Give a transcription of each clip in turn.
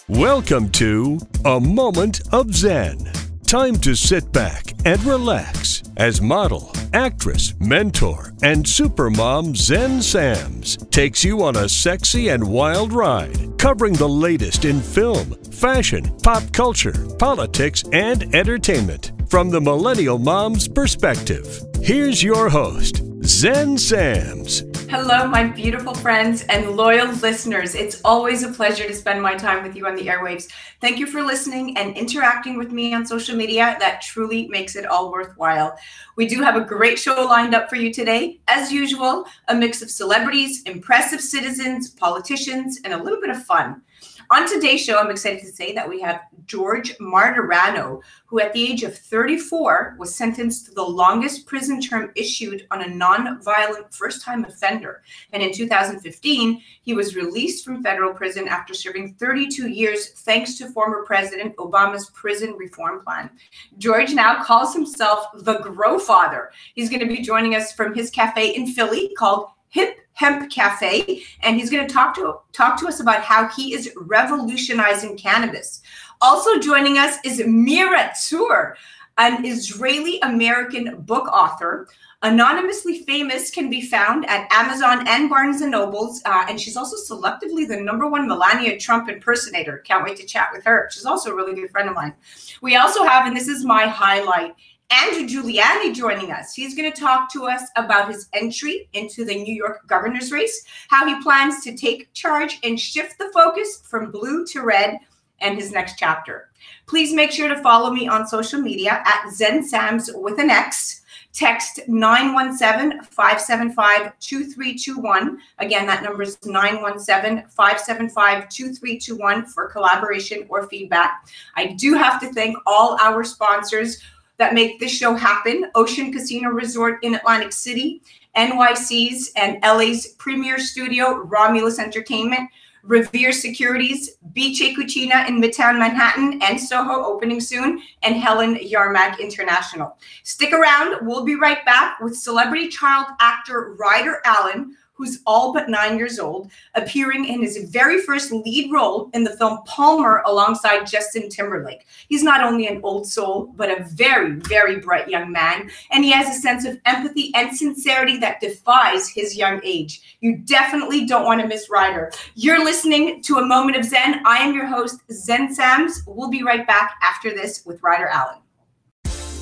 Welcome to A Moment of Zen. Time to sit back and relax as model, actress, mentor, and supermom Xen Sams takes you on a sexy and wild ride, covering the latest in film, fashion, pop culture, politics, and entertainment from the millennial mom's perspective. Here's your host, Xen Sams. Hello, my beautiful friends and loyal listeners. It's always a pleasure to spend my time with you on the airwaves. Thank you for listening and interacting with me on social media. That truly makes it all worthwhile. We do have a great show lined up for you today. As usual, a mix of celebrities, impressive citizens, politicians, and a little bit of fun. On today's show, I'm excited to say that we have George Martorano, who at the age of 34 was sentenced to the longest prison term issued on a non-violent first-time offender. And in 2015, he was released from federal prison after serving 32 years thanks to former President Obama's prison reform plan. George now calls himself the Growfather. He's going to be joining us from his cafe in Philly called Hip Hemp Cafe, and he's going to talk to us about how he is revolutionizing cannabis. Also joining us is Mira Tzur, an Israeli-American book author. Anonymously famous, can be found at Amazon and Barnes & Noble's, and she's also selectively the #1 Melania Trump impersonator. Can't wait to chat with her. She's also a really good friend of mine. We also have, and this is my highlight, Rudy Giuliani joining us. He's going to talk to us about his entry into the New York governor's race, how he plans to take charge and shift the focus from blue to red, and his next chapter. Please make sure to follow me on social media at Xen Sams with an X. Text 917-575-2321. Again, that number is 917-575-2321 for collaboration or feedback. I do have to thank all our sponsors that make this show happen: Ocean Casino Resort in Atlantic City, NYC's and LA's premier studio, Romulus Entertainment, Revere Securities, Beach Cucina in Midtown Manhattan and Soho opening soon, and Helen Yarmak International. Stick around. We'll be right back with celebrity child actor Ryder Allen, who's all but 9 years old, appearing in his very first lead role in the film Palmer alongside Justin Timberlake. He's not only an old soul, but a very, very bright young man, and he has a sense of empathy and sincerity that defies his young age. You definitely don't want to miss Ryder. You're listening to A Moment of Zen. I am your host, Xen Sams. We'll be right back after this with Ryder Allen.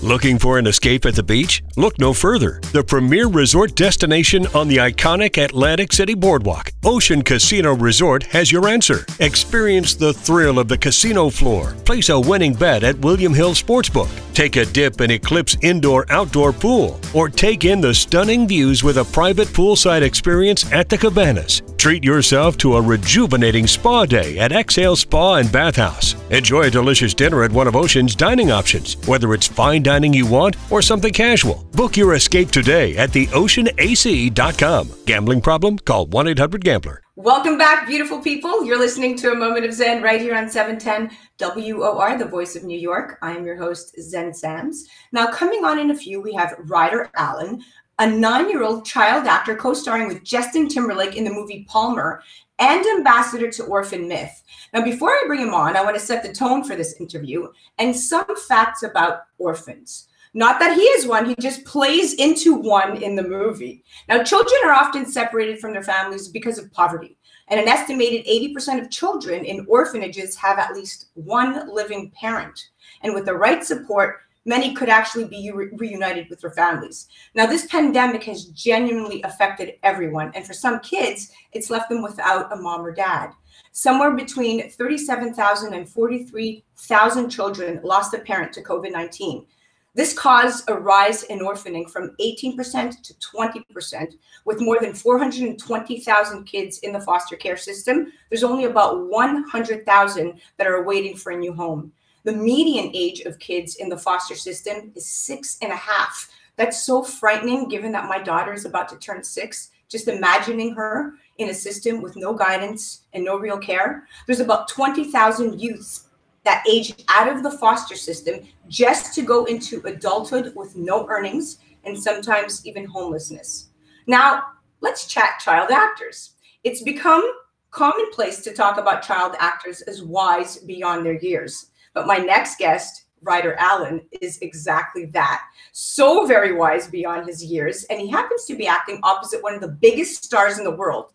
Looking for an escape at the beach? Look no further. The premier resort destination on the iconic Atlantic City Boardwalk, Ocean Casino Resort, has your answer. Experience the thrill of the casino floor. Place a winning bet at William Hill Sportsbook. Take a dip in Eclipse indoor-outdoor pool. Or take in the stunning views with a private poolside experience at the Cabanas. Treat yourself to a rejuvenating spa day at Exhale Spa and Bathhouse. Enjoy a delicious dinner at one of Ocean's dining options, whether it's fine dining you want or something casual. Book your escape today at theoceanac.com. Gambling problem? Call 1-800-GAMBLER. Welcome back, beautiful people. You're listening to A Moment of Zen right here on 710 WOR, the voice of New York. I am your host, Xen Sams. Now, coming on in a few, we have Ryder Allen, a 9-year-old child actor co-starring with Justin Timberlake in the movie Palmer, and ambassador to Orphan Myth. Now, before I bring him on, I want to set the tone for this interview and some facts about orphans. Not that he is one, he just plays into one in the movie. Now, children are often separated from their families because of poverty, and an estimated 80% of children in orphanages have at least one living parent. And with the right support, many could actually be reunited with their families. Now, this pandemic has genuinely affected everyone, and for some kids, it's left them without a mom or dad. Somewhere between 37,000 and 43,000 children lost a parent to COVID-19. This caused a rise in orphaning from 18% to 20%, with more than 420,000 kids in the foster care system. There's only about 100,000 that are waiting for a new home. The median age of kids in the foster system is 6.5. That's so frightening, given that my daughter is about to turn 6. Just imagining her in a system with no guidance and no real care. There's about 20,000 youths that age out of the foster system just to go into adulthood with no earnings and sometimes even homelessness. Now, let's chat child actors. It's become commonplace to talk about child actors as wise beyond their years. But my next guest, Ryder Allen, is exactly that. So very wise beyond his years, and he happens to be acting opposite one of the biggest stars in the world.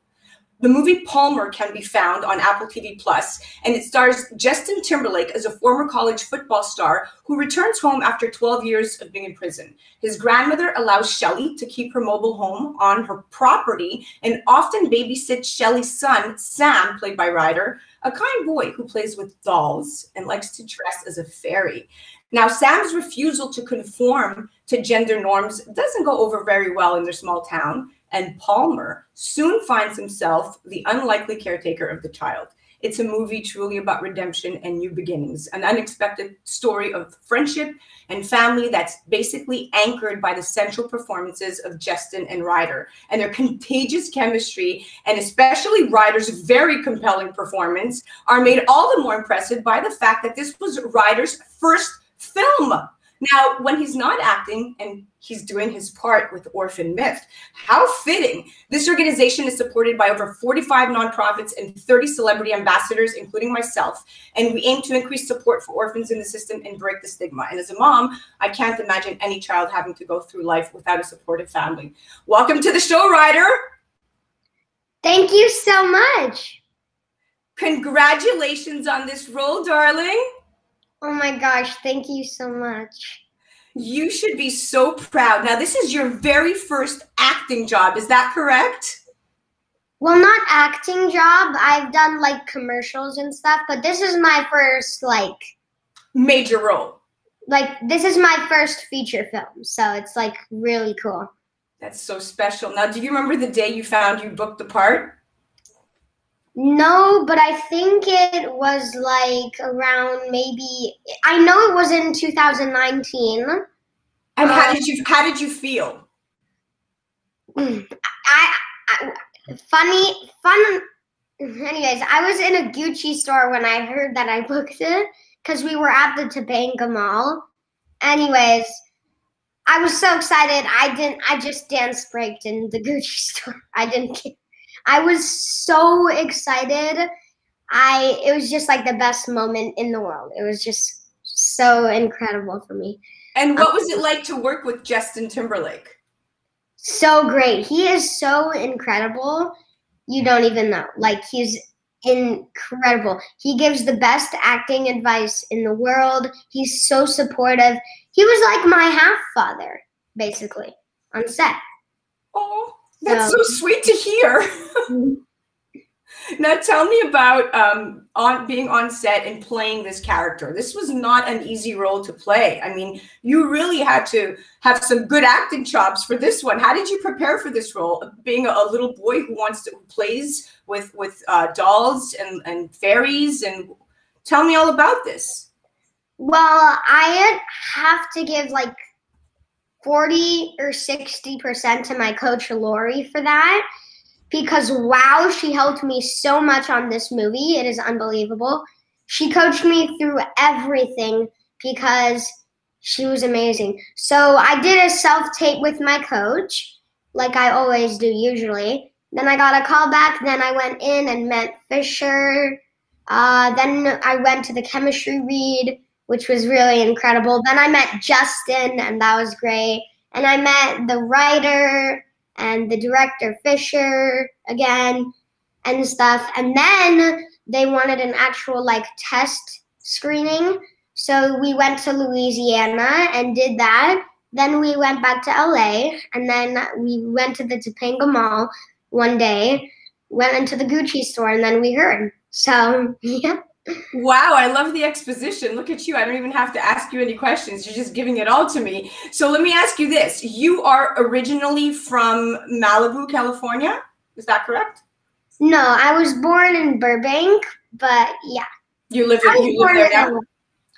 The movie Palmer can be found on Apple TV+, and it stars Justin Timberlake as a former college football star who returns home after 12 years of being in prison. His grandmother allows Shelley to keep her mobile home on her property and often babysits Shelley's son, Sam, played by Ryder, a kind boy who plays with dolls and likes to dress as a fairy. Now, Sam's refusal to conform to gender norms doesn't go over very well in their small town, and Palmer soon finds himself the unlikely caretaker of the child. It's a movie truly about redemption and new beginnings, an unexpected story of friendship and family that's basically anchored by the central performances of Justin and Ryder. And their contagious chemistry, and especially Ryder's very compelling performance, are made all the more impressive by the fact that this was Ryder's first film. Now, when he's not acting and he's doing his part with Orphan Myth, how fitting. This organization is supported by over 45 nonprofits and 30 celebrity ambassadors, including myself. And we aim to increase support for orphans in the system and break the stigma. And as a mom, I can't imagine any child having to go through life without a supportive family. Welcome to the show, Ryder. Thank you so much. Congratulations on this role, darling. Oh my gosh, thank you so much. You should be so proud. Now, this is your very first acting job. Is that correct? Well, not acting job. I've done like commercials and stuff, but this is my first like major role. Like this is my first feature film. So it's like really cool. That's so special. Now, do you remember the day you found you booked the part? No, but I think it was like around maybe, I know it was in 2019. And how did you feel? Anyways, I was in a Gucci store when I heard that I booked it because we were at the Topanga Mall. Anyways, I was so excited. I just dance breaked in the Gucci store. I was so excited. It was just like the best moment in the world. It was just so incredible for me. And what was it like to work with Justin Timberlake? So great. He is so incredible. You don't even know. Like, he's incredible. He gives the best acting advice in the world. He's so supportive. He was like my half-father, basically, on set. Oh. That's so sweet to hear. Now tell me about being on set and playing this character. This was not an easy role to play. I mean, you really had to have some good acting chops for this one. How did you prepare for this role? Being a little boy who plays with dolls and fairies, and tell me all about this. Well, I have to give like 40 or 60% to my coach Lori for that, because wow, she helped me so much on this movie. It is unbelievable. She coached me through everything because she was amazing. So I did a self-tape with my coach, like I always do usually. Then I got a call back. Then I went in and met Fisher. Then I went to the chemistry read, which was really incredible. Then I met Justin, and that was great. And I met the writer and the director, Fisher, again, and stuff. And then they wanted an actual, like, test screening. So we went to Louisiana and did that. Then we went back to LA, and then we went to the Topanga Mall one day, went into the Gucci store, and then we heard. So, yeah. Wow, I love the exposition. Look at you. I don't even have to ask you any questions. You're just giving it all to me. So let me ask you this. You are originally from Malibu, California. Is that correct? No, I was born in Burbank, but yeah. You live there now?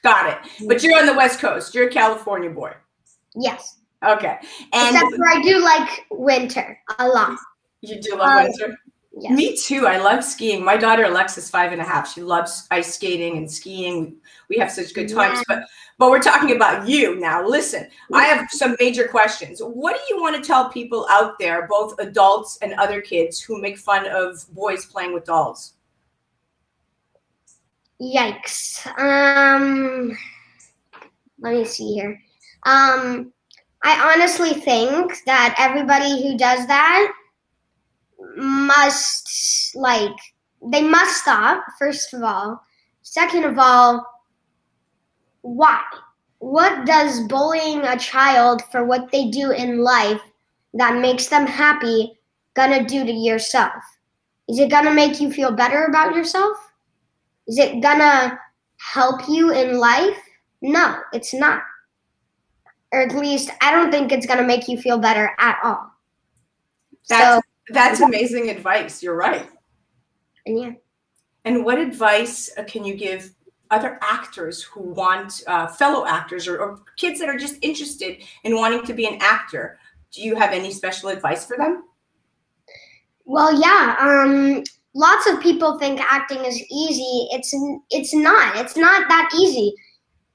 Got it. But you're on the West Coast. You're a California boy. Yes. Okay. And except for I do like winter a lot. You do love winter? Yes. Me too. I love skiing. My daughter Alexa's 5.5. She loves ice skating and skiing. We have such good times. But we're talking about you now. Listen, I have some major questions. What do you want to tell people out there, both adults and other kids, who make fun of boys playing with dolls? Yikes. Let me see here. I honestly think that everybody who does that must, they must stop, first of all. Second of all, why? What does bullying a child for what they do in life that makes them happy gonna do to yourself? Is it gonna make you feel better about yourself? Is it gonna help you in life? No, it's not. Or at least I don't think it's gonna make you feel better at all. That's amazing advice. You're right. And yeah. And what advice can you give other actors who want, fellow actors or kids that are just interested in wanting to be an actor? Do you have any special advice for them? Well, yeah. Lots of people think acting is easy. It's not. It's not that easy.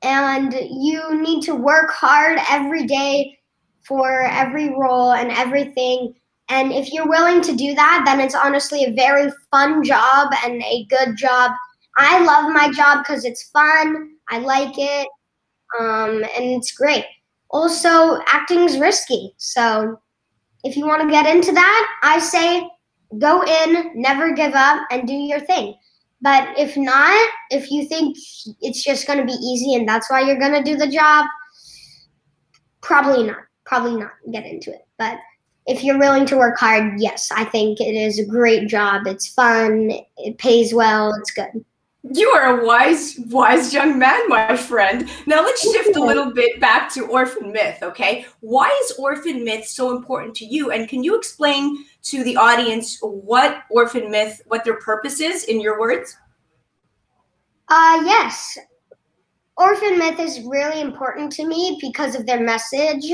And you need to work hard every day for every role and everything. And if you're willing to do that, then it's honestly a very fun job and a good job. I love my job because it's fun. I like it. And it's great. Also, acting's risky. So if you want to get into that, I say go in, never give up, and do your thing. But if not, if you think it's just going to be easy and that's why you're going to do the job, probably not. Probably not get into it. But if you're willing to work hard, yes, I think it is a great job. It's fun. It pays well. It's good. You are a wise young man, my friend. Now let's shift a little bit back to Orphan Myth, okay? Why is Orphan Myth so important to you? And can you explain to the audience what Orphan Myth, what their purpose is in your words? Yes. Orphan Myth is really important to me because of their message.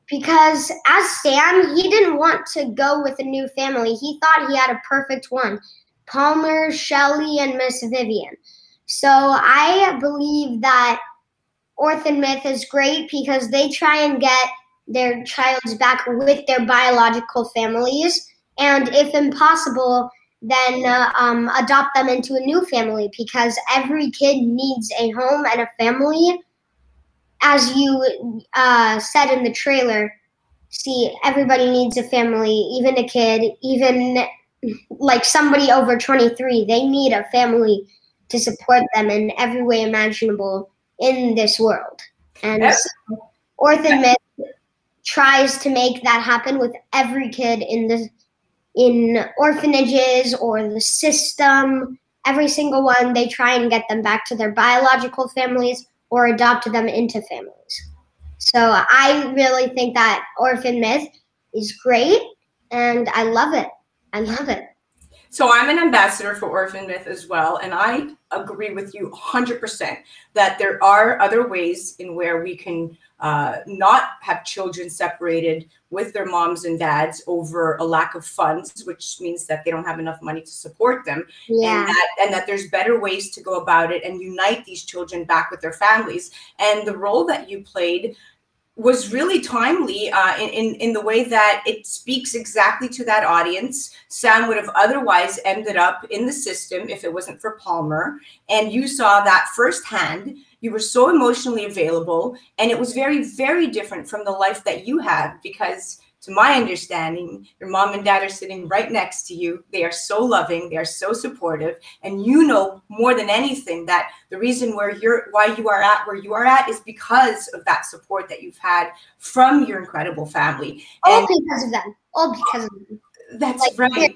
Because as Sam, he didn't want to go with a new family. He thought he had a perfect one. PALMER'S, Shelly, and Miss Vivian. So I believe that Orphan Myth is great because they try and get their childs back with their biological families. And if impossible, then adopt them into a new family because every kid needs a home and a family. As you said in the trailer, see, everybody needs a family, even a kid, even like somebody over 23, they need a family to support them in every way imaginable in this world. And so Orphan Myth tries to make that happen with every kid in orphanages or the system. Every single one, they try and get them back to their biological families or adopt them into families. So I really think that Orphan Myth is great, and I love it. I love it. So I'm an ambassador for Orphan Myth as well, and I agree with you 100% that there are other ways in where we can not have children separated with their moms and dads over a lack of funds, which means that they don't have enough money to support them. Yeah. And that there's better ways to go about it and unite these children back with their families. And the role that you played was really timely in the way that it speaks exactly to that audience. Sam would have otherwise ended up in the system if it wasn't for Palmer. And you saw that firsthand. You were so emotionally available. And it was very, very different from the life that you had because, to my understanding, your mom and dad are sitting right next to you. They are so loving. They are so supportive. And you know more than anything that the reason why you are at where you are at is because of that support that you've had from your incredible family. All because of them. All because of them. That's right.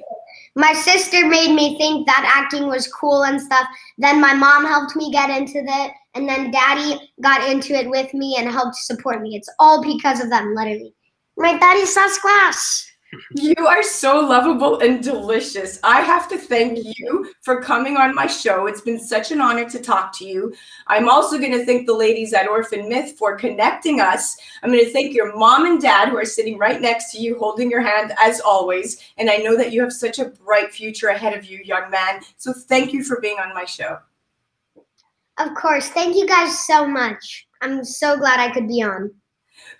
My sister made me think that acting was cool and stuff. Then my mom helped me get into it. And then Daddy got into it with me and helped support me. It's all because of them, literally. My daddy says class. You are so lovable and delicious. I have to thank you for coming on my show. It's been such an honor to talk to you. I'm also going to thank the ladies at Orphan Myth for connecting us. I'm going to thank your mom and dad who are sitting right next to you, holding your hand as always. And I know that you have such a bright future ahead of you, young man. So thank you for being on my show. Of course. Thank you guys so much. I'm so glad I could be on.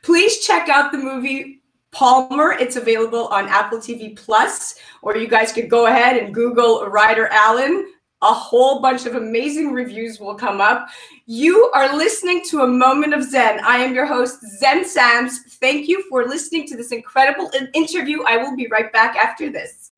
Please check out the movie Palmer. It's available on Apple TV Plus, or you guys could go ahead and Google Ryder Allen. A whole bunch of amazing reviews will come up. You are listening to A Moment of Xen. I am your host, Xen Sams. Thank you for listening to this incredible interview. I will be right back after this.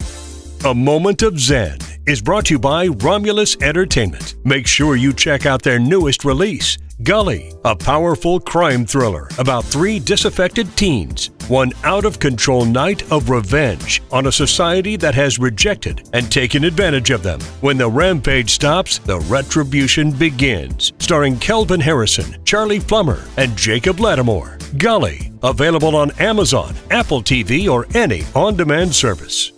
A Moment of Xen is brought to you by Romulus Entertainment. Make sure you check out their newest release, Gully, a powerful crime thriller about 3 disaffected teens, one out-of-control night of revenge on a society that has rejected and taken advantage of them. When the rampage stops, the retribution begins. Starring Kelvin Harrison, Charlie Plummer, and Jacob Lattimore. Gully, available on Amazon, Apple TV, or any on-demand service.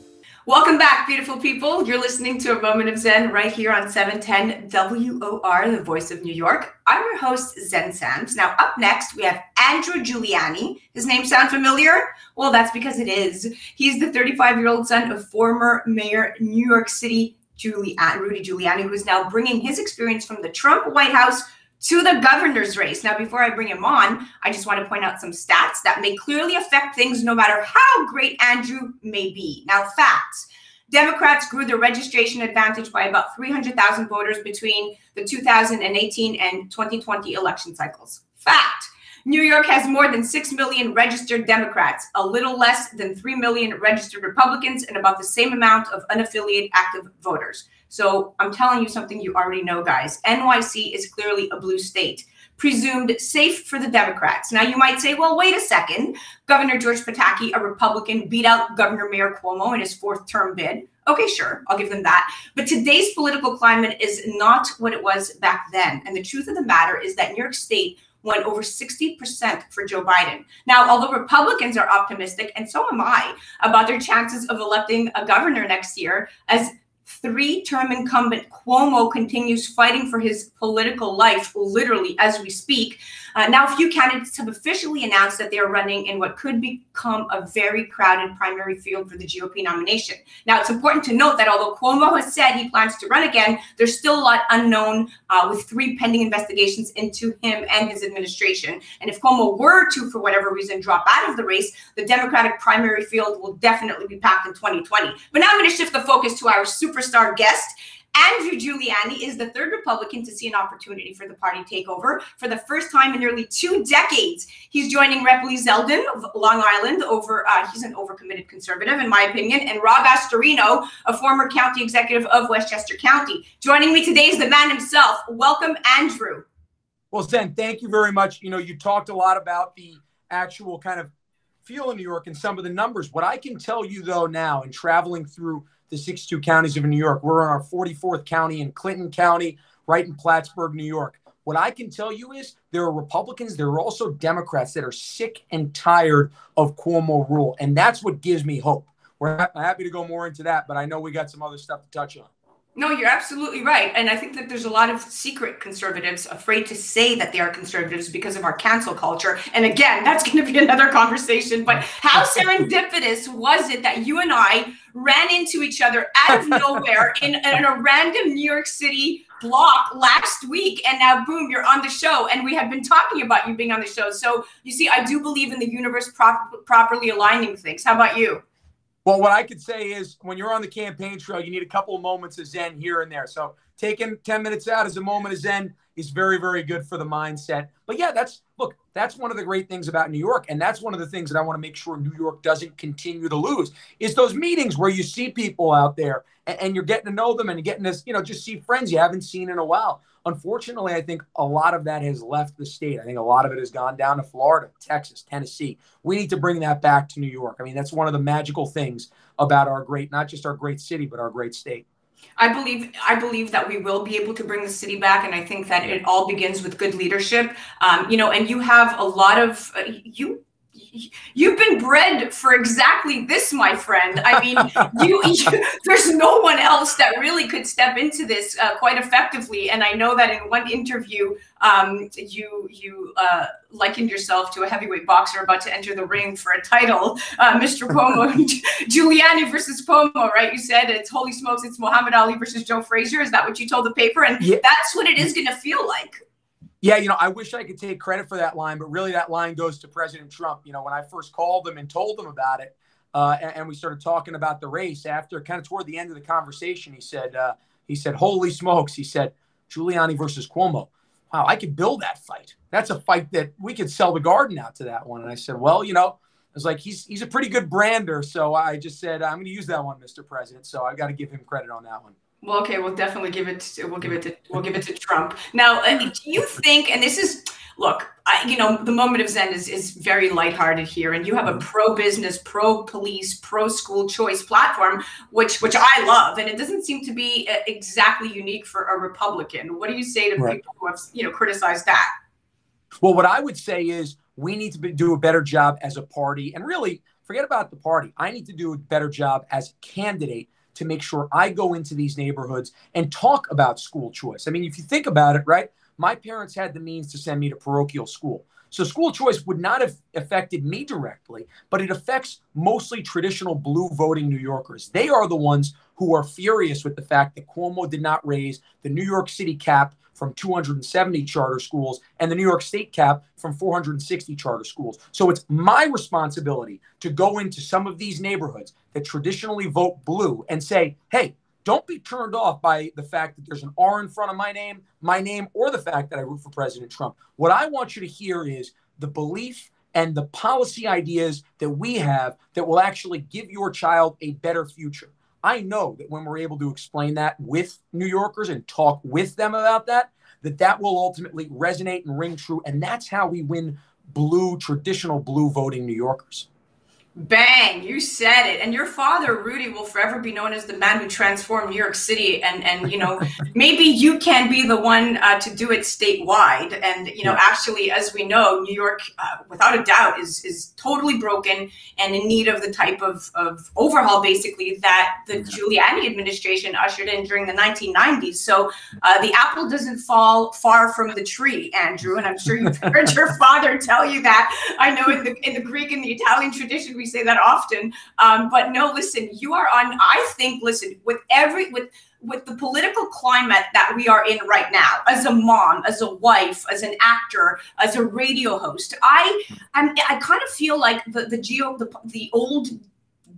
Welcome back, beautiful people. You're listening to A Moment of Xen right here on 710 WOR, the voice of New York. I'm your host, Xen Sams. Now, up next, we have Andrew Giuliani. His name sound familiar? Well, that's because it is. He's the 35-year-old son of former Mayor New York City, Rudy Giuliani, who is now bringing his experience from the Trump White House to the governor's race. Now, before I bring him on, I just want to point out some stats that may clearly affect things no matter how great Andrew may be. Now, facts. Democrats grew their registration advantage by about 300,000 voters between the 2018 and 2020 election cycles. Fact. New York has more than 6 million registered Democrats, a little less than 3 million registered Republicans, and about the same amount of unaffiliated active voters. So I'm telling you something you already know, guys. NYC is clearly a blue state, presumed safe for the Democrats. Now, you might say, well, wait a second. Governor George Pataki, a Republican, beat out Governor Mayor Cuomo in his 4th term bid. Okay, sure, I'll give them that. But today's political climate is not what it was back then. And the truth of the matter is that New York State won over 60% for Joe Biden. Now, although Republicans are optimistic, and so am I, about their chances of electing a governor next year, as 3-term incumbent Cuomo continues fighting for his political life, literally, as we speak. Now, a few candidates have officially announced that they are running in what could become a very crowded primary field for the GOP nomination. Now, it's important to note that although Cuomo has said he plans to run again, there's still a lot unknown with 3 pending investigations into him and his administration. And if Cuomo were to, for whatever reason, drop out of the race, the Democratic primary field will definitely be packed in 2020. But now I'm going to shift the focus to our superstar guest. Andrew Giuliani is the 3rd Republican to see an opportunity for the party takeover for the first time in nearly 2 decades. He's joining Rep. Lee Zeldin of Long Island. He's an overcommitted conservative, in my opinion, and Rob Astorino, a former county executive of Westchester County. Joining me today is the man himself. Welcome, Andrew. Well, Xen, thank you very much. You know, you talked a lot about the actual kind of feel in New York and some of the numbers. What I can tell you, though, now, in traveling through the 62 counties of New York. We're in our 44th county in Clinton County, right in Plattsburgh, New York. What I can tell you is there are Republicans, there are also Democrats that are sick and tired of Cuomo rule. And that's what gives me hope. We're happy to go more into that, but I know we got some other stuff to touch on. No, you're absolutely right. And I think that there's a lot of secret conservatives afraid to say that they are conservatives because of our cancel culture. And again, that's going to be another conversation. But how serendipitous was it that you and I ran into each other out of nowhere in a random New York City block last week? And now, boom, you're on the show. And we have been talking about you being on the show. So you see, I do believe in the universe properly aligning things. How about you? Well, what I could say is when you're on the campaign trail, you need a couple of moments of Zen here and there. So taking 10 minutes out as a moment of Zen is very, very good for the mindset. But yeah, that's one of the great things about New York. And that's one of the things that I want to make sure New York doesn't continue to lose is those meetings where you see people out there and you're getting to know them and you're getting to, just see friends you haven't seen in a while. Unfortunately, I think a lot of that has left the state. I think a lot of it has gone down to Florida, Texas, Tennessee. We need to bring that back to New York. I mean, that's one of the magical things about our great, not just our great city, but our great state. I believe that we will be able to bring the city back. And I think that it all begins with good leadership. And you have a lot of, you've been bred for exactly this, my friend. I mean, there's no one else that really could step into this quite effectively. And I know that in one interview, you likened yourself to a heavyweight boxer about to enter the ring for a title, Mr. Pomo, Giuliani versus Pomo, right? You said it's holy smokes, it's Muhammad Ali versus Joe Frazier. Is that what you told the paper? And that's what it is going to feel like. Yeah, I wish I could take credit for that line, but really that line goes to President Trump. When I first called him and told him about it, and we started talking about the race, after kind of toward the end of the conversation, he said, holy smokes, he said, Giuliani versus Cuomo. Wow, I could build that fight. That's a fight that we could sell the garden out to that one. And I said, well, I was like, he's a pretty good brander. So I just said, I'm going to use that one, Mr. President. So I got to give him credit on that one. Well, okay, we'll definitely give it to Trump. Now, do you think, and this is, look, the Moment of Xen is very lighthearted here, and you have a pro-business, pro-police, pro-school choice platform, which I love, and it doesn't seem to be exactly unique for a Republican. What do you say to people who have, criticized that? Well, what I would say is we need to do a better job as a party, and really forget about the party. I need to do a better job as a candidate to make sure I go into these neighborhoods and talk about school choice. I mean, if you think about it, right? My parents had the means to send me to parochial school. So school choice would not have affected me directly, but it affects mostly traditional blue voting New Yorkers. They are the ones who are furious with the fact that Cuomo did not raise the New York City cap from 270 charter schools and the New York State cap from 460 charter schools. So it's my responsibility to go into some of these neighborhoods that traditionally vote blue and say, hey, don't be turned off by the fact that there's an R in front of my name, or the fact that I root for President Trump. What I want you to hear is the belief and the policy ideas that we have that will actually give your child a better future. I know that when we're able to explain that with New Yorkers and talk with them about that, that will ultimately resonate and ring true. And that's how we win traditional blue voting New Yorkers. Bang, you said it. And your father, Rudy, will forever be known as the man who transformed New York City. And maybe you can be the one to do it statewide. And, actually, as we know, New York, without a doubt, is totally broken and in need of the type of overhaul, basically, that the Giuliani administration ushered in during the 1990s. So the apple doesn't fall far from the tree, Andrew. And I'm sure you've heard your father tell you that. I know in the Greek and the Italian tradition, we say that often, but no, listen, you are on, I think, listen, with the political climate that we are in right now, as a mom, as a wife, as an actor, as a radio host, I kind of feel like the old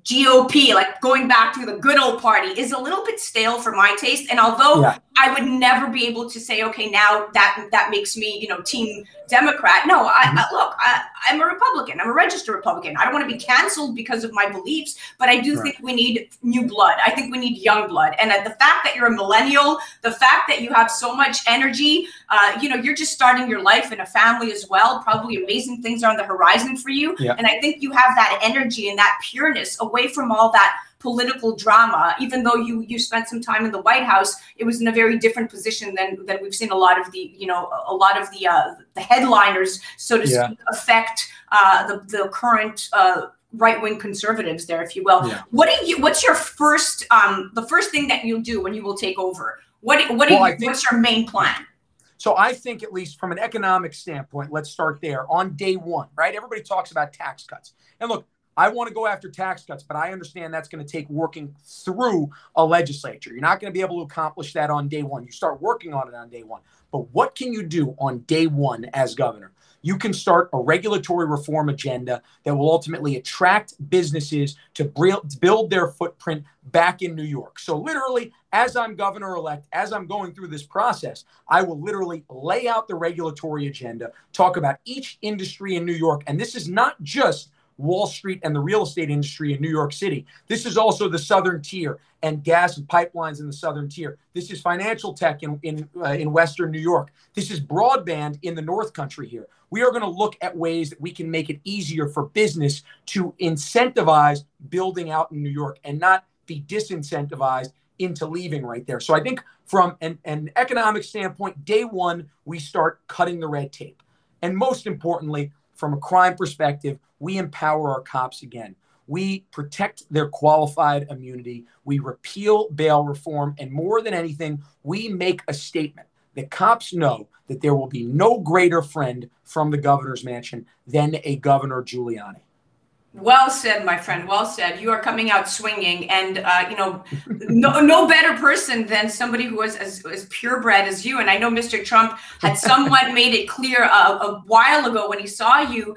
GOP, like going back to the good old party, is a little bit stale for my taste. And although I would never be able to say, okay, now that makes me, team Democrat. No, I'm a Republican. I'm a registered Republican. I don't want to be canceled because of my beliefs, but I do think we need new blood. I think we need young blood. And the fact that you're a millennial, the fact that you have so much energy, you're just starting your life in a family as well. Probably amazing things are on the horizon for you. Yeah. And I think you have that energy and that pureness away from all that political drama. Even though you spent some time in the White House, it was in a very different position than we've seen a lot of the the headliners, so to speak, affect the current right-wing conservatives there, if you will. Yeah. What's your first the first thing that you'll do when you will take over? What's your main plan? So I think, at least from an economic standpoint, let's start there. On day one, right? Everybody talks about tax cuts. And look, I want to go after tax cuts, but I understand that's going to take working through a legislature. You're not going to be able to accomplish that on day one. You start working on it on day one. But what can you do on day one as governor? You can start a regulatory reform agenda that will ultimately attract businesses to build their footprint back in New York. So literally, as I'm governor-elect, as I'm going through this process, I will literally lay out the regulatory agenda, talk about each industry in New York. And this is not just Wall Street and the real estate industry in New York City. This is also the Southern Tier and gas and pipelines in the Southern Tier. This is financial tech in Western New York. This is broadband in the North Country here. We are going to look at ways that we can make it easier for business to incentivize building out in New York and not be disincentivized into leaving right there. So I think from an economic standpoint, day one, we start cutting the red tape. And most importantly, from a crime perspective, we empower our cops again. We protect their qualified immunity. We repeal bail reform. And more than anything, we make a statement that cops know that there will be no greater friend from the governor's mansion than a Governor Giuliani. Well said, my friend. Well said. You are coming out swinging, and you know, no better person than somebody who is as purebred as you. And I know Mr. Trump had somewhat made it clear a while ago when he saw you,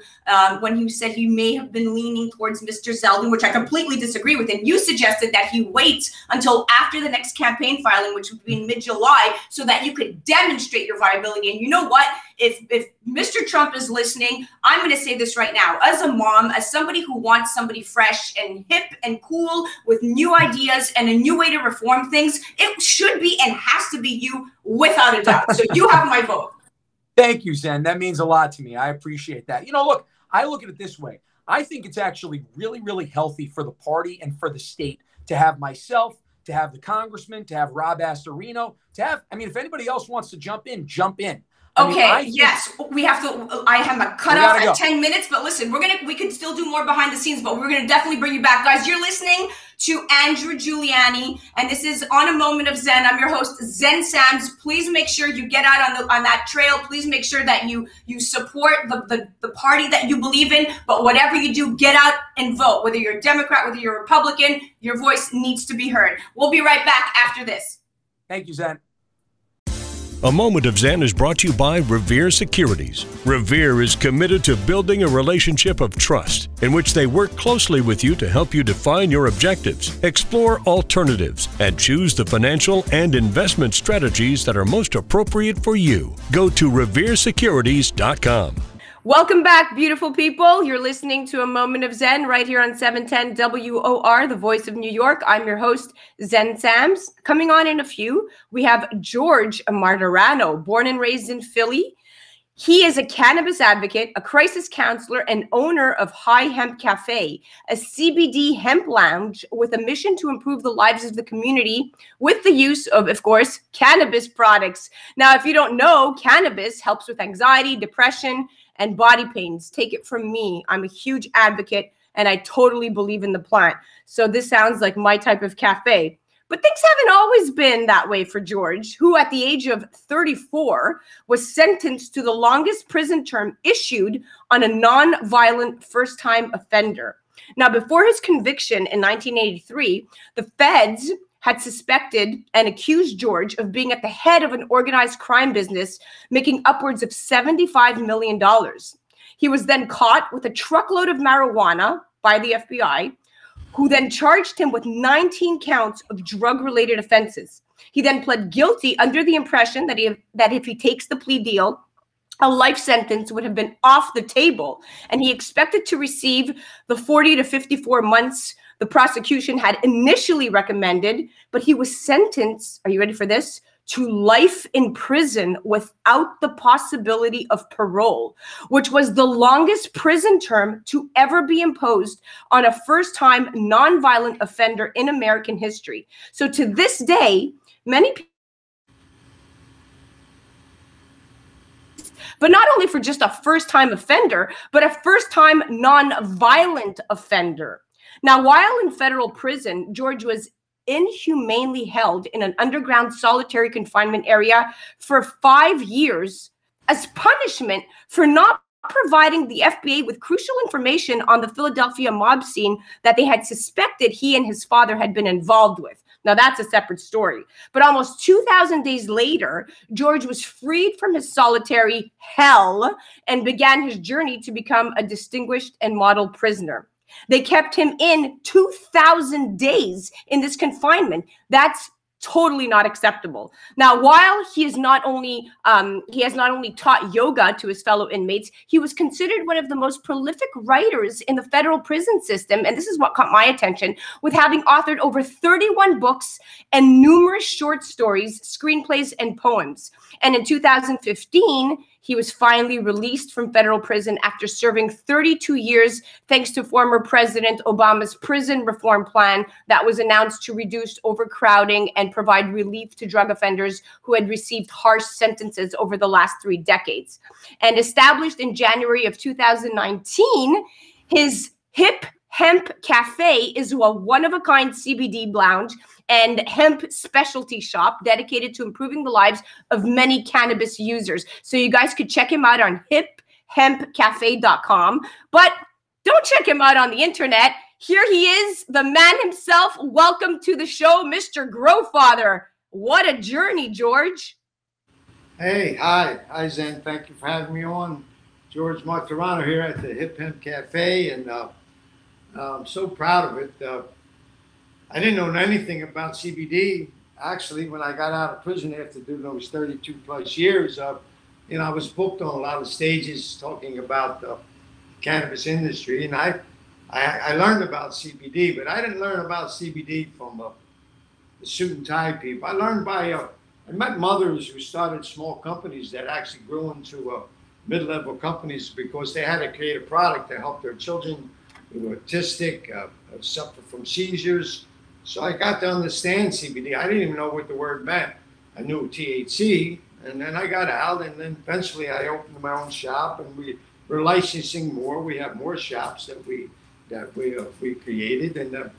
when he said he may have been leaning towards Mr. Zeldin, which I completely disagree with. And you suggested that he waits until after the next campaign filing, which would be in mid-July, so that you could demonstrate your viability. And you know what? If Mr. Trump is listening, I'm going to say this right now. As a mom, as somebody who wants somebody fresh and hip and cool with new ideas and a new way to reform things, it should be and has to be you without a doubt. So you have my vote. Thank you, Xen. That means a lot to me. I appreciate that. You know, look, I look at it this way. I think it's actually really, really healthy for the party and for the state to have myself, to have the congressman, to have Rob Astorino, to have, I mean, if anybody else wants to jump in, jump in. Okay, yes, we have to, I have a cutoff at 10 minutes, but listen, we can still do more behind the scenes, but we're going to definitely bring you back. Guys, you're listening to Andrew Giuliani, and this is On a Moment of Xen. I'm your host, Xen Sams. Please make sure you get out on that trail. Please make sure that you support the party that you believe in, but whatever you do, get out and vote. Whether you're a Democrat, whether you're a Republican, your voice needs to be heard. We'll be right back after this. Thank you, Xen. A Moment of Xen is brought to you by Revere Securities. Revere is committed to building a relationship of trust in which they work closely with you to help you define your objectives, explore alternatives, and choose the financial and investment strategies that are most appropriate for you. Go to reveresecurities.com. Welcome back, beautiful people. You're listening to A Moment of Xen right here on 710 WOR, the voice of New York. I'm your host, Xen Sams. Coming on in a few, we have George Martorano, born and raised in Philly. He is a cannabis advocate, a crisis counselor, and owner of Hip Hemp Cafe, a CBD hemp lounge with a mission to improve the lives of the community with the use of course, cannabis products. Now, if you don't know, cannabis helps with anxiety, depression, and body pains. Take it from me. I'm a huge advocate, and I totally believe in the plant. So this sounds like my type of cafe. But things haven't always been that way for George, who at the age of 34 was sentenced to the longest prison term issued on a non-violent first-time offender. Now, before his conviction in 1983, the feds had suspected and accused George of being at the head of an organized crime business, making upwards of $75 million. He was then caught with a truckload of marijuana by the FBI, who then charged him with 19 counts of drug-related offenses. He then pled guilty under the impression that if he takes the plea deal, a life sentence would have been off the table, and he expected to receive the 40 to 54 months the prosecution had initially recommended, but he was sentenced, are you ready for this, to life in prison without the possibility of parole, which was the longest prison term to ever be imposed on a first-time nonviolent offender in American history. So to this day, many people, but not only for just a first-time offender, but a first-time non-violent offender. Now, while in federal prison, George was inhumanely held in an underground solitary confinement area for 5 years as punishment for not providing the FBI with crucial information on the Philadelphia mob scene that they had suspected he and his father had been involved with. Now, that's a separate story. But almost 2,000 days later, George was freed from his solitary hell and began his journey to become a distinguished and model prisoner. They kept him in 2,000 days in this confinement. That's totally not acceptable. Now, while he has not only taught yoga to his fellow inmates, he was considered one of the most prolific writers in the federal prison system. And this is what caught my attention, with having authored over 31 books and numerous short stories, screenplays, and poems. And in 2015, he was finally released from federal prison after serving 32 years, thanks to former President Obama's prison reform plan that was announced to reduce overcrowding and and provide relief to drug offenders who had received harsh sentences over the last 3 decades. And established in January of 2019, his Hip Hemp Cafe is a one-of-a-kind CBD lounge and hemp specialty shop dedicated to improving the lives of many cannabis users. So you guys could check him out on hiphempcafe.com, but don't check him out on the internet. Here he is, the man himself. Welcome to the show, Mr. Growfather. What a journey, George. Hey, hi, Xen. Thank you for having me on. George Martorano here at the Hip Hemp Cafe, and I'm so proud of it. I didn't know anything about CBD. Actually, when I got out of prison after doing those 32 plus years, I was booked on a lot of stages talking about the cannabis industry, and I learned about CBD, but I didn't learn about CBD from the suit and tie people. I learned I met mothers who started small companies that actually grew into mid-level companies because they had to create a product to help their children who were autistic, suffer from seizures. So I got to understand CBD. I didn't even know what the word meant. I knew THC, and then I got out, and then eventually I opened my own shop, and we're licensing more. We have more shops that we created, and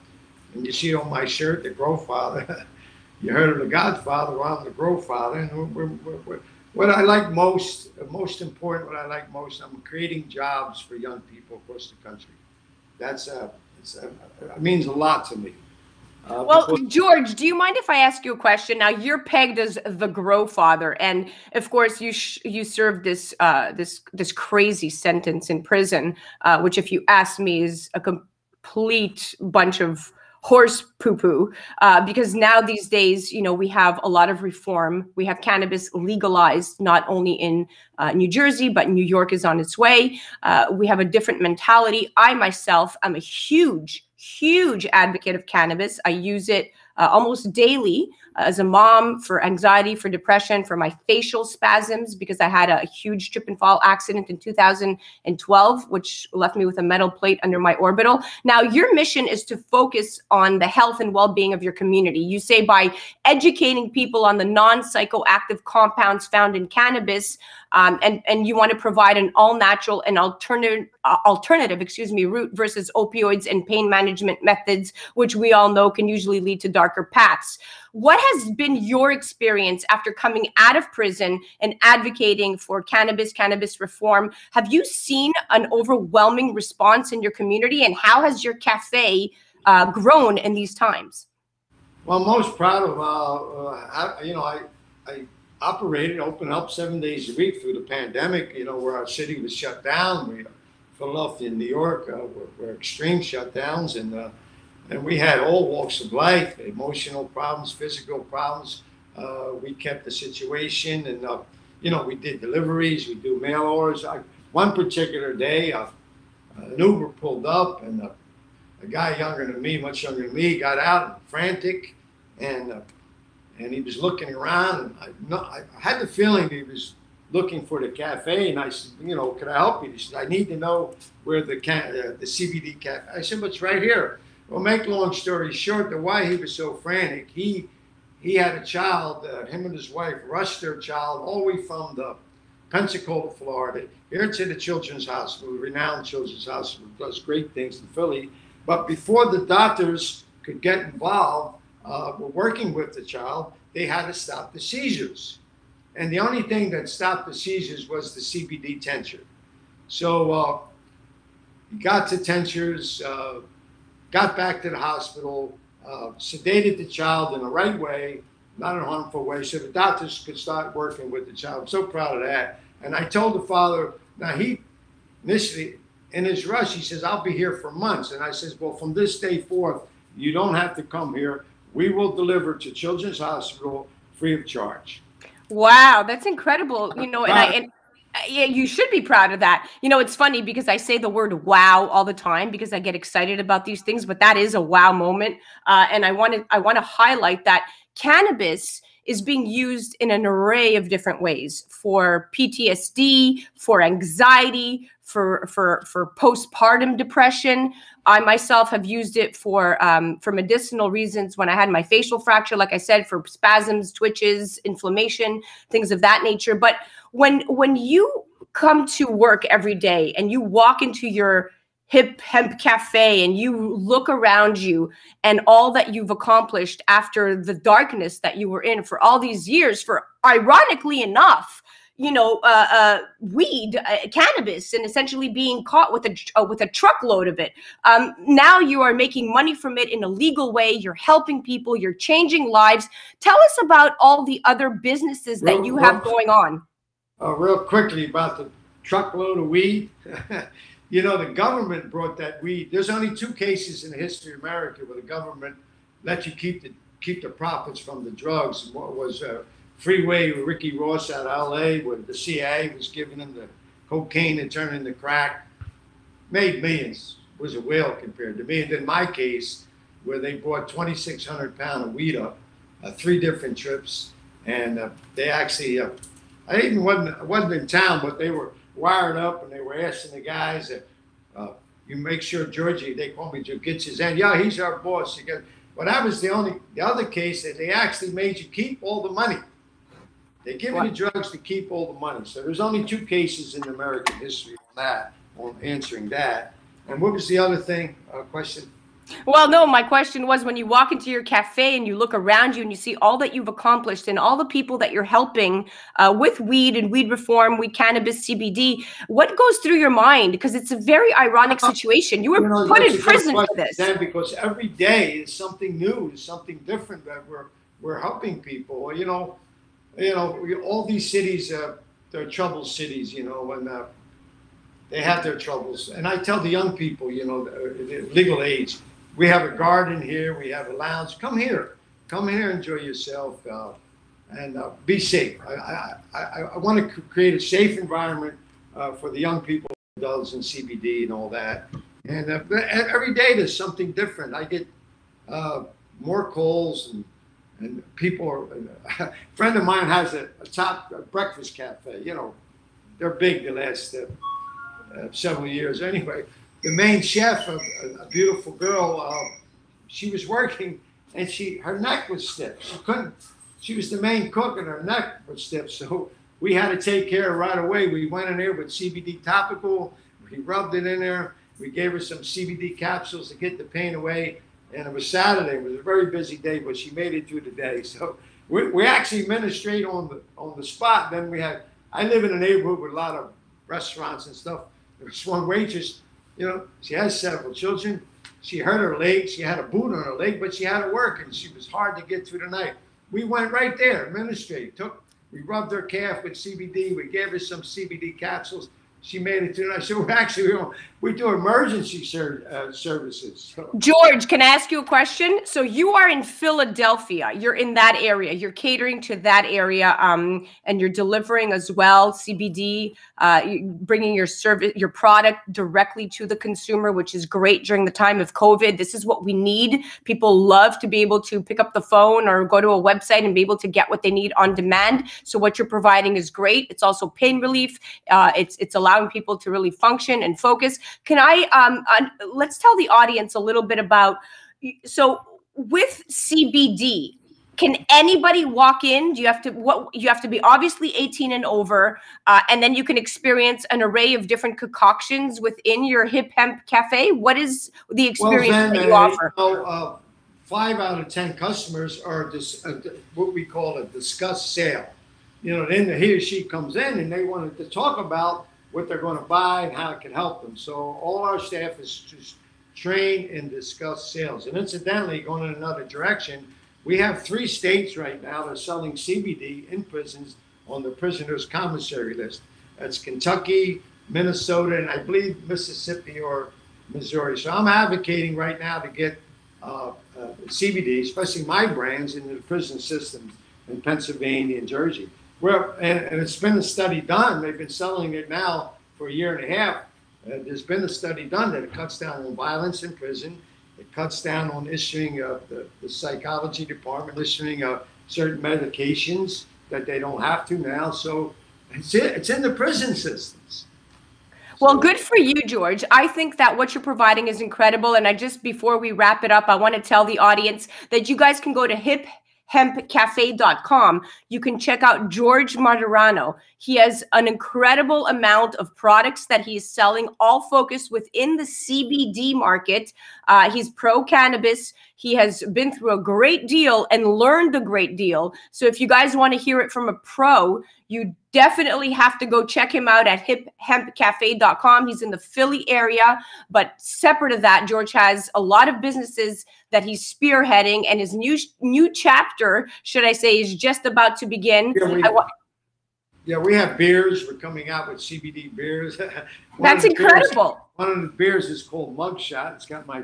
you see on my shirt, the Growfather. You heard of the Godfather. Well, I'm the Growfather, and what I like most important, what I like most, I'm creating jobs for young people across the country. It means a lot to me. Well, George, do you mind if I ask you a question? Now, you're pegged as the Growfather, and of course, you served this crazy sentence in prison, which, if you ask me, is a complete bunch of horse poo-poo, because now these days, we have a lot of reform. We have cannabis legalized, not only in New Jersey, but New York is on its way. We have a different mentality. I myself am a huge advocate of cannabis. I use it almost daily as a mom, for anxiety, for depression, for my facial spasms, because I had a huge trip and fall accident in 2012, which left me with a metal plate under my orbital. Now, your mission is to focus on the health and well-being of your community. You say by educating people on the non-psychoactive compounds found in cannabis, and you want to provide an all-natural and alternative route versus opioids and pain management methods, which we all know can usually lead to darker paths. What has been your experience after coming out of prison and advocating for cannabis reform? Have you seen an overwhelming response in your community, and how has your cafe grown in these times? Well, I'm most proud of, I opened up 7 days a week through the pandemic, where our city was shut down. Philadelphia and New York were extreme shutdowns, and we had all walks of life, emotional problems, physical problems. We kept the situation, and we did deliveries, we do mail orders. One particular day, an Uber pulled up, and a guy younger than me, much younger than me, got out frantic, and he was looking around, and I had the feeling he was looking for the cafe, and I said, can I help you? He said, I need to know where the CBD cafe. I said, but it's right here. Well, make long story short, why he was so frantic, he had a child, him and his wife rushed their child all the way from the Pensacola, Florida, here to the Children's Hospital, renowned Children's Hospital, does great things in Philly. But before the doctors could get involved, were working with the child, they had to stop the seizures. And the only thing that stopped the seizures was the CBD tincture. So he got to tinctures, got back to the hospital, sedated the child in the right way, not in a harmful way, so the doctors could start working with the child. I'm so proud of that. And I told the father, now he initially, in his rush, he says, I'll be here for months. And I says, well, from this day forth, you don't have to come here. We will deliver to Children's Hospital free of charge. Wow, that's incredible. Yeah, you should be proud of that. It's funny because I say the word wow all the time because I get excited about these things, but that is a wow moment. And I want to highlight that cannabis is being used in an array of different ways for PTSD, for anxiety, for postpartum depression. I myself have used it for medicinal reasons when I had my facial fracture, like I said, for spasms, twitches, inflammation, things of that nature. But when you come to work every day and you walk into your Hip Hemp Cafe and you look around you and all that you've accomplished after the darkness that you were in for all these years, for ironically enough, weed, cannabis, and essentially being caught with a truckload of it. Now you are making money from it in a legal way. You're helping people. You're changing lives. Tell us about all the other businesses that you have going on. Real quickly about the truckload of weed. The government brought that weed. There's only 2 cases in the history of America where the government let you keep the profits from the drugs. What was Freeway with Ricky Ross out of LA, where the CIA was giving them the cocaine and turning into crack. Made millions. Was a whale compared to me. And then my case, where they brought 2,600 pounds of weed up, 3 different trips, and they actually, I even wasn't in town, but they were wired up and they were asking the guys, you make sure Georgie, they call me, gets his end. Yeah, he's our boss. Well, that was the other case that they actually made you keep all the money. They give you the drugs to keep all the money. So there's only 2 cases in American history on answering that. And what was the other thing, question? Well, no, my question was, when you walk into your cafe and you look around you and you see all that you've accomplished and all the people that you're helping with weed and weed reform, weed, cannabis, CBD, what goes through your mind? Because it's a very ironic situation. You were put in prison for this. Because every day is something new, is something different that we're helping people. All these cities, they're troubled cities, when they have their troubles. And I tell the young people, the legal age, we have a garden here, we have a lounge. Come here, enjoy yourself, and be safe. I want to create a safe environment for the young people, adults, and CBD and all that. And every day there's something different. I get more calls, and people are. A friend of mine has a top breakfast cafe. They're big the last several years. Anyway, the main chef, a beautiful girl, she was working and her neck was stiff. She was the main cook and her neck was stiff. So we had to take care of right away. We went in there with CBD topical. We rubbed it in there. We gave her some CBD capsules to get the pain away. And it was Saturday. It was a very busy day, but she made it through the day. So we actually administrate on the spot. Then I live in a neighborhood with a lot of restaurants and stuff. There was one waitress, she has several children. She hurt her leg. She had a boot on her leg, but she had to work, and she was hard to get through the night. We went right there, administrate. We rubbed her calf with CBD. We gave her some CBD capsules. She made it through the night. So we do emergency services. So. George, can I ask you a question? So you are in Philadelphia. You're in that area. You're catering to that area, and you're delivering as well CBD, bringing your product directly to the consumer, which is great during the time of COVID. This is what we need. People love to be able to pick up the phone or go to a website and be able to get what they need on demand. So what you're providing is great. It's also pain relief. It's allowing people to really function and focus. Can let's tell the audience a little bit about, so with CBD, can anybody walk in? You have to be obviously 18 and over, and then you can experience an array of different concoctions within your Hip Hemp Cafe. What is the experience that you offer? 5 out of 10 customers are what we call a discussed sale. Then he or she comes in and they wanted to talk about what they're going to buy and how it can help them. So all our staff is just train and discuss sales. And incidentally, going in another direction, we have 3 states right now that are selling CBD in prisons on the prisoners' commissary list. That's Kentucky, Minnesota, and I believe Mississippi or Missouri. So I'm advocating right now to get CBD, especially my brands, into the prison systems in Pennsylvania and Jersey. Well, and it's been a study done. They've been selling it now for a year and a half. There's been a study done that it cuts down on violence in prison. It cuts down on issuing the psychology department issuing certain medications that they don't have to now. So it's in the prison systems. Well, good for you, George. I think that what you're providing is incredible. And before we wrap it up, I want to tell the audience that you guys can go to hiphempcafe.com. You can check out George Martorano. He has an incredible amount of products that he is selling, all focused within the CBD market. He's pro cannabis. He has been through a great deal and learned a great deal. So if you guys want to hear it from a pro, you definitely have to go check him out at hiphempcafe.com. He's in the Philly area, but separate of that, George has a lot of businesses that he's spearheading, and his new chapter, should I say, is just about to begin. Yeah, we have beers. We're coming out with CBD beers. That's incredible. One of the beers is called Mugshot. It's got my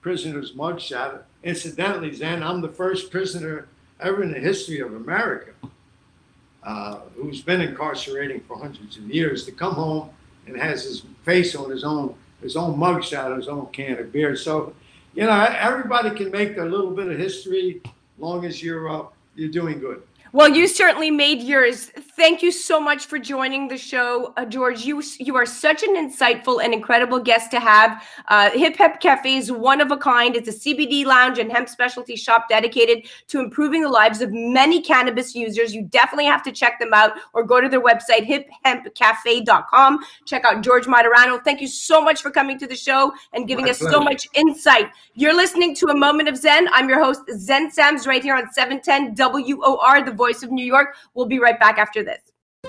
prisoner's mugshot. Incidentally, Xen, I'm the first prisoner ever in the history of America who's been incarcerating for hundreds of years to come home and has his face on his own mugshot, his own can of beer. So, you know, everybody can make their little bit of history as long as you're doing good. Well, you certainly made yours. Thank you so much for joining the show, George. You are such an insightful and incredible guest to have. Hip Hemp Cafe is one of a kind. It's a CBD lounge and hemp specialty shop dedicated to improving the lives of many cannabis users. You definitely have to check them out or go to their website, hiphempcafe.com. Check out George Martorano. Thank you so much for coming to the show and giving us so much insight. You're listening to A Moment of Xen. I'm your host, Xen Sams, right here on 710 WOR, the Voice of New York. We'll be right back after this.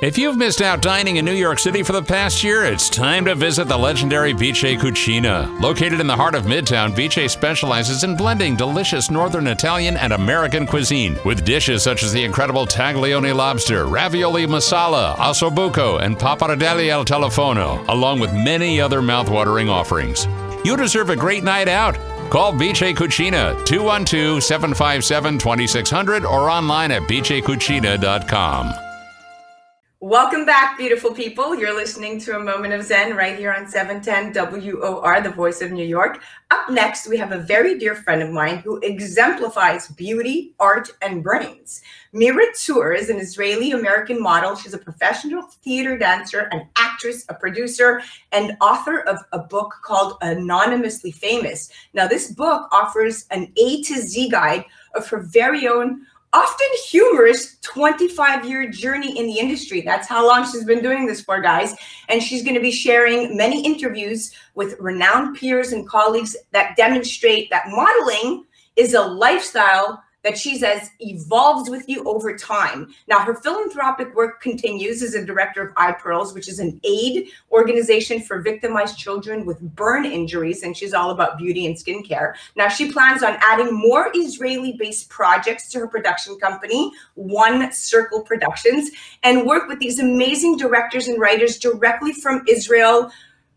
If you've missed out dining in New York City for the past year, it's time to visit the legendary Vice Cucina. Located in the heart of Midtown, Vice specializes in blending delicious Northern Italian and American cuisine with dishes such as the incredible taglione lobster, ravioli masala, ossobuco, and pappardelle al telefono, along with many other mouthwatering offerings. You deserve a great night out. Call Vice Cucina 212-757-2600 or online at vicecucina.com. Welcome back, beautiful people. You're listening to A Moment of Xen right here on 710 WOR, the Voice of New York. Up next, we have a very dear friend of mine who exemplifies beauty, art, and brains. Mira Tzur is an Israeli-American model. She's a professional theater dancer, an actress, a producer, and author of a book called Anonymously Famous. Now, this book offers an A to Z guide of her very own, often humorous 25-year journey in the industry. That's how long she's been doing this for, guys. And she's going to be sharing many interviews with renowned peers and colleagues that demonstrate that modeling is a lifestyle that she says evolves with you over time. Now, her philanthropic work continues as a director of iPearls, which is an aid organization for victimized children with burn injuries, and she's all about beauty and skincare. Now, she plans on adding more Israeli-based projects to her production company, One Circle Productions, and work with these amazing directors and writers directly from Israel,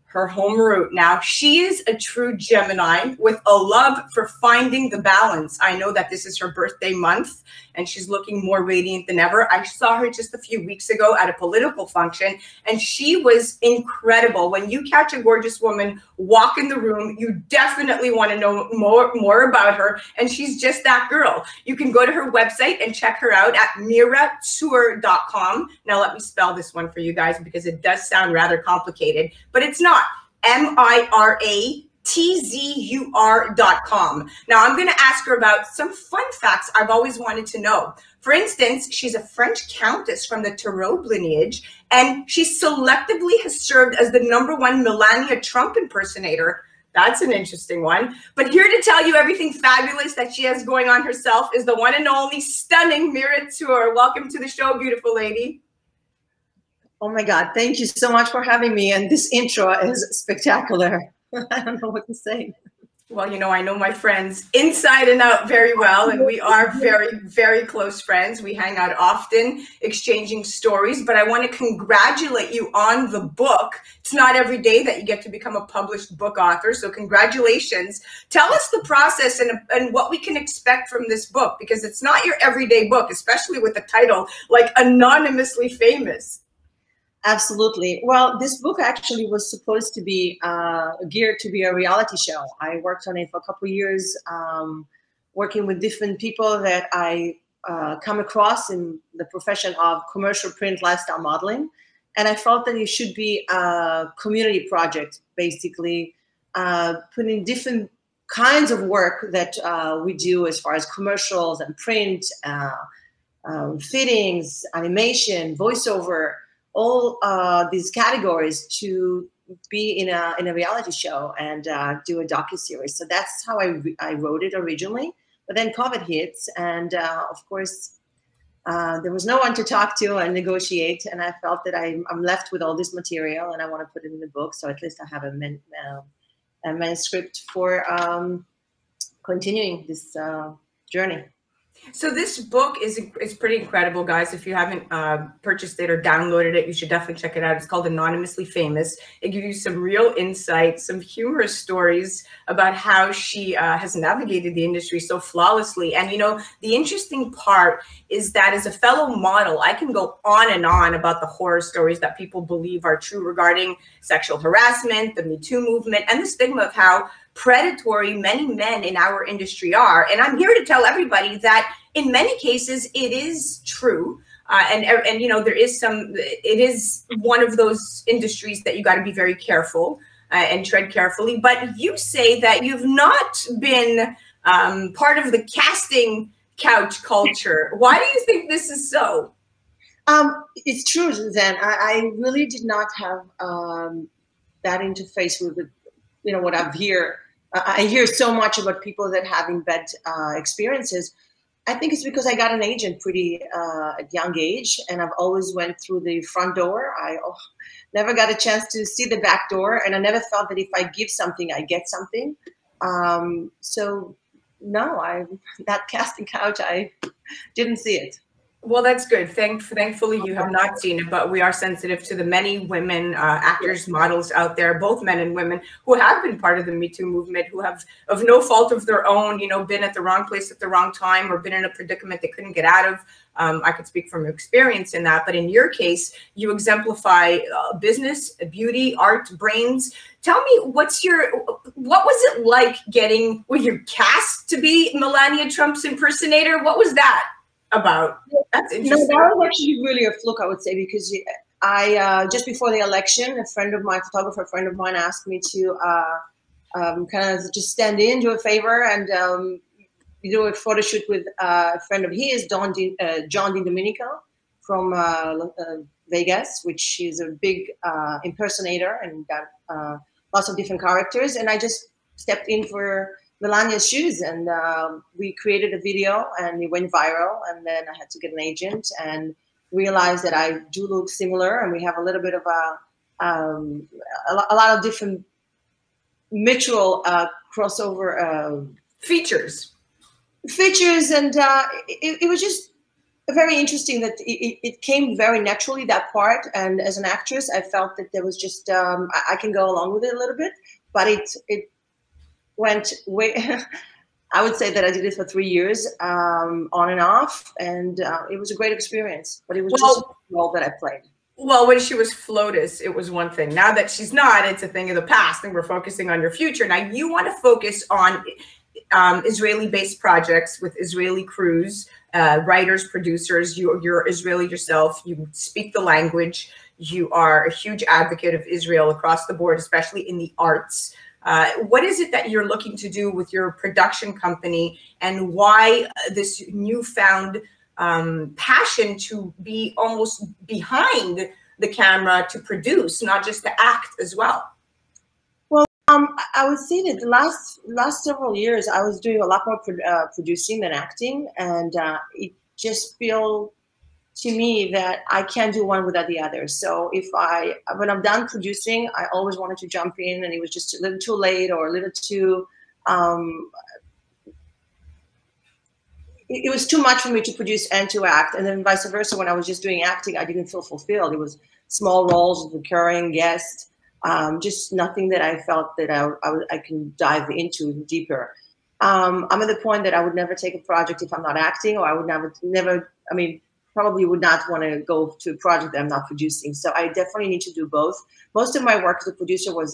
her home route. Now, she is a true Gemini with a love for finding the balance. I know that this is her birthday month and she's looking more radiant than ever. I saw her just a few weeks ago at a political function and she was incredible. When you catch a gorgeous woman walk in the room, you definitely want to know more about her, and she's just that girl. You can go to her website and check her out at miratzur.com. Now, let me spell this one for you guys because it does sound rather complicated, but it's not. MIRATZUR.com. Now, I'm going to ask her about some fun facts I've always wanted to know. For instance, she's a French countess from the Tarot lineage, and she selectively has served as the #1 Melania Trump impersonator. That's an interesting one. But here to tell you everything fabulous that she has going on herself is the one and only stunning Mira Tzur. Welcome to the show, beautiful lady. Oh my God, thank you so much for having me. And this intro is spectacular. I don't know what to say. Well, you know, I know my friends inside and out very well, and we are very, very close friends. We hang out often, exchanging stories, but I want to congratulate you on the book. It's not every day that you get to become a published book author, so congratulations. Tell us the process and what we can expect from this book, because it's not your everyday book, especially with the title, like Anonymously Famous. Absolutely. Well, this book actually was supposed to be geared to be a reality show. I worked on it for a couple of years, working with different people that I come across in the profession of commercial print lifestyle modeling. And I felt that it should be a community project, basically, putting different kinds of work that we do as far as commercials and print, fittings, animation, voiceover, all these categories to be in a reality show and do a docuseries. So that's how I wrote it originally. But then COVID hits, and of course, there was no one to talk to and negotiate, and I felt that I'm left with all this material, and I want to put it in the book, so at least I have a manuscript for continuing this journey. So this book is pretty incredible, guys. If you haven't purchased it or downloaded it, you should definitely check it out. It's called Anonymously Famous. It gives you some real insight, some humorous stories about how she has navigated the industry so flawlessly. And, you know, the interesting part is that as a fellow model, I can go on and on about the horror stories that people believe are true regarding sexual harassment, the Me Too movement, and the stigma of how predatory many men in our industry are. And I'm here to tell everybody that in many cases it is true. And you know, it is one of those industries that you got to be very careful and tread carefully. But you say that you've not been part of the casting couch culture. Why do you think this is so? It's true, Xen. I really did not have that interface with you know, what I hear so much about people that having bad experiences. I think it's because I got an agent pretty at young age, and I've always went through the front door. I never got a chance to see the back door, and I never felt that if I give something, I get something. So no, that casting couch, I didn't see it. Well, that's good. Thankfully, you have not seen it, but we are sensitive to the many women actors, models out there, both men and women, who have been part of the Me Too movement, who have, of no fault of their own, you know, been at the wrong place at the wrong time, or been in a predicament they couldn't get out of. I could speak from experience in that, but in your case, you exemplify business, beauty, art, brains. Tell me, what was it like getting, were you cast to be Melania Trump's impersonator? What was that about? That's interesting. No, that was actually really a fluke, I would say, because I just before the election, a photographer friend of mine asked me to kind of just stand in, do a favor, and do a photo shoot with a friend of his, John DiDomenico from Vegas, which is a big impersonator and got lots of different characters. And I just stepped in for Melania's shoes, and we created a video, and it went viral. And then I had to get an agent and realized that I do look similar, and we have a little bit of a lot of different mutual crossover features, and it was just very interesting that it came very naturally, that part. And as an actress, I felt that there was just I can go along with it a little bit, but it went way. I would say that I did it for 3 years, on and off, and it was a great experience. But it was just a role that I played. Well, when she was FLOTUS, it was one thing. Now that she's not, it's a thing of the past, and we're focusing on your future. Now you want to focus on Israeli-based projects with Israeli crews, writers, producers. You're Israeli yourself. You speak the language. You are a huge advocate of Israel across the board, especially in the arts. What is it that you're looking to do with your production company, and why this newfound passion to be almost behind the camera to produce, not just to act as well? Well, I would say that the last several years, I was doing a lot more producing than acting, and it just feels to me that I can't do one without the other. So when I'm done producing, I always wanted to jump in, and it was just a little too late or a little too, it was too much for me to produce and to act. And then vice versa, when I was just doing acting, I didn't feel fulfilled. It was small roles, recurring guests, just nothing that I felt that I can dive into deeper. I'm at the point that I would never take a project if I'm not acting, or I would probably would not want to go to a project that I'm not producing. So I definitely need to do both. Most of my work as a producer was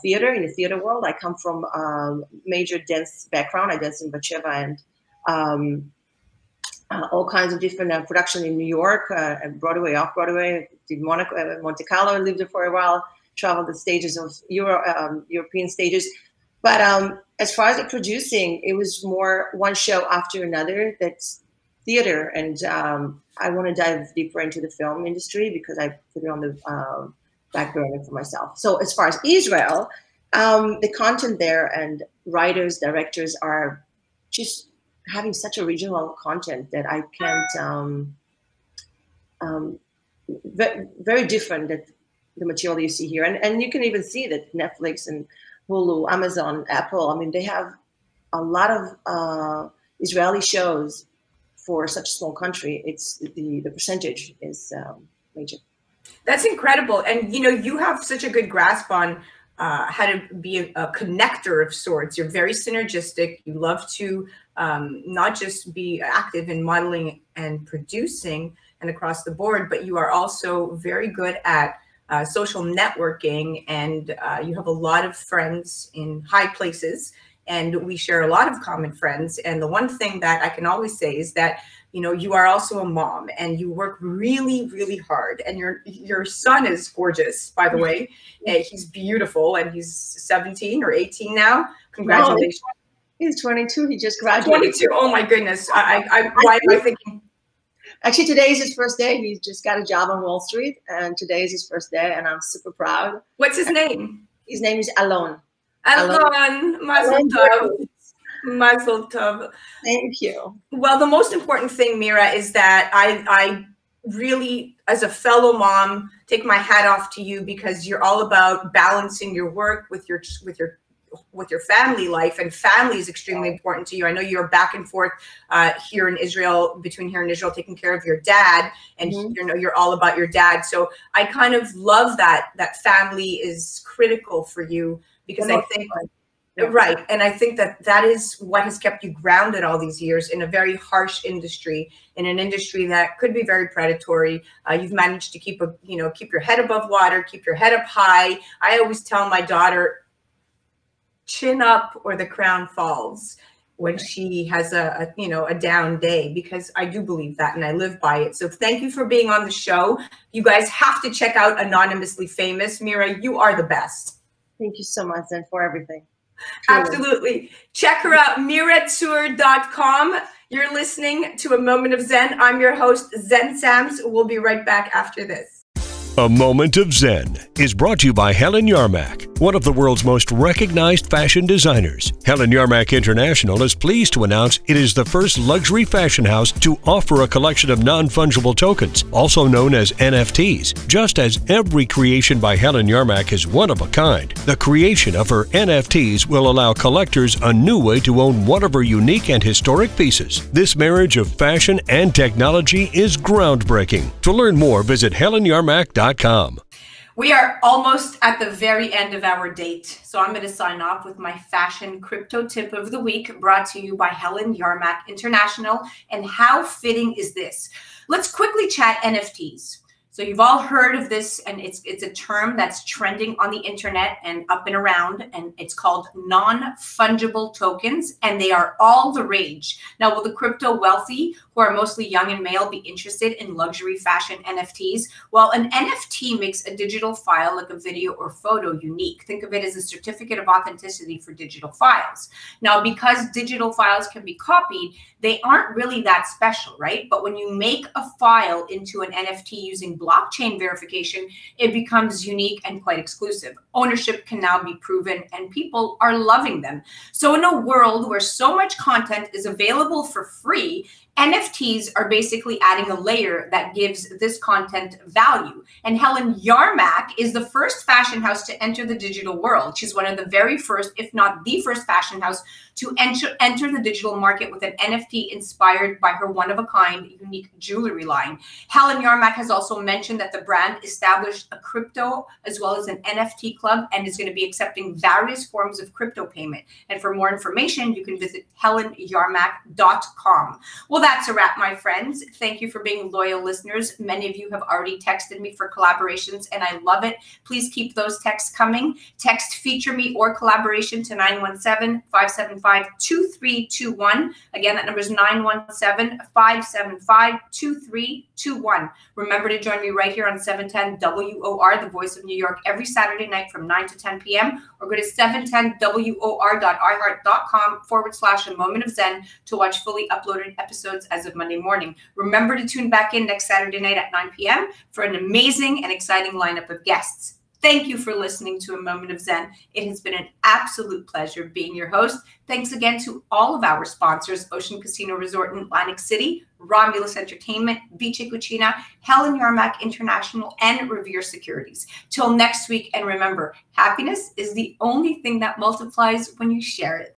theater, in the theater world. I come from a major dance background. I danced in Batsheva and all kinds of different production in New York, Broadway, off Broadway, did Monaco, Monte Carlo, lived there for a while, traveled the stages of European stages. But as far as the producing, it was more one show after another. That's theater, and I want to dive deeper into the film industry because I put it on the back burner for myself. So as far as Israel, the content there and writers, directors are just having such original content that I can't, very different than the material you see here. And you can even see that Netflix and Hulu, Amazon, Apple, I mean, they have a lot of Israeli shows for such a small country. It's the percentage is major. That's incredible. And, you know, you have such a good grasp on how to be a connector of sorts. You're very synergistic. You love to not just be active in modeling and producing and across the board, but you are also very good at social networking, and you have a lot of friends in high places, and we share a lot of common friends. And the one thing that I can always say is that, you know, you are also a mom and you work really, really hard. And your son is gorgeous, by the way. He's beautiful, and he's 17 or 18 now. Congratulations. No, he's 22. He just graduated. 22. Oh my goodness. Why am I thinking? Actually, today is his first day. He just got a job on Wall Street, and today is his first day, and I'm super proud. What's his name? His name is Alon. Alon. Mazel tov. Mazel tov. Thank you. Well, the most important thing, Mira, is that I really, as a fellow mom, take my hat off to you, because you're all about balancing your work with your family life, and family is extremely important to you. I know you're back and forth here in Israel, taking care of your dad, and you know, you're all about your dad. So I kind of love that family is critical for you, because I think right. And I think that is what has kept you grounded all these years in a very harsh industry, in an industry that could be very predatory. You've managed to keep your head above water, keep your head up high. I always tell my daughter, chin up or the crown falls when she has a down day, because I do believe that and I live by it. So thank you for being on the show. You guys have to check out Anonymously Famous. Mira, you are the best. Thank you so much, and for everything. Absolutely. Check her out, MiraTzur.com. You're listening to A Moment of Xen. I'm your host, Xen Sams. We'll be right back after this. A Moment of Xen is brought to you by Helen Yarmak, one of the world's most recognized fashion designers. Helen Yarmak International is pleased to announce it is the first luxury fashion house to offer a collection of non-fungible tokens, also known as NFTs. Just as every creation by Helen Yarmak is one of a kind, the creation of her NFTs will allow collectors a new way to own one of her unique and historic pieces. This marriage of fashion and technology is groundbreaking. To learn more, visit HelenYarmak.com. We are almost at the very end of our date, so I'm going to sign off with my fashion crypto tip of the week, brought to you by Helen Yarmak International. And how fitting is this? Let's quickly chat NFTs. So you've all heard of this, and it's a term that's trending on the internet and up and around, and it's called non-fungible tokens, and they are all the rage. Now, will the crypto wealthy, who are mostly young and male, be interested in luxury fashion NFTs? Well, an NFT makes a digital file, like a video or photo, unique. Think of it as a certificate of authenticity for digital files. Now, because digital files can be copied, they aren't really that special, right? But when you make a file into an NFT using blockchain verification, it becomes unique and quite exclusive. Ownership can now be proven, and people are loving them. So in a world where so much content is available for free, NFTs are basically adding a layer that gives this content value. And Helen Yarmak is the first fashion house to enter the digital world. She's one of the very first, if not the first fashion house to enter the digital market with an NFT inspired by her one-of-a-kind unique jewelry line. Helen Yarmak has also mentioned that the brand established a crypto as well as an NFT club and is going to be accepting various forms of crypto payment. And for more information, you can visit HelenYarmak.com. Well, that's a wrap, my friends. Thank you for being loyal listeners. Many of you have already texted me for collaborations, and I love it. Please keep those texts coming. Text feature me or collaboration to 917-575-2321. Again, that number is 917-575-2321. Remember to join me right here on 710 WOR, the voice of New York, every Saturday night from 9 to 10 p.m. or go to 710WOR.iHeart.com/A Moment of Xen to watch fully uploaded episodes as of Monday morning. Remember to tune back in next Saturday night at 9 p.m. for an amazing and exciting lineup of guests. Thank you for listening to A Moment of Xen. It has been an absolute pleasure being your host. Thanks again to all of our sponsors, Ocean Casino Resort in Atlantic City, Romulus Entertainment, Vice Cucina, Helen Yarmak International, and Revere Securities. Till next week, and remember, happiness is the only thing that multiplies when you share it.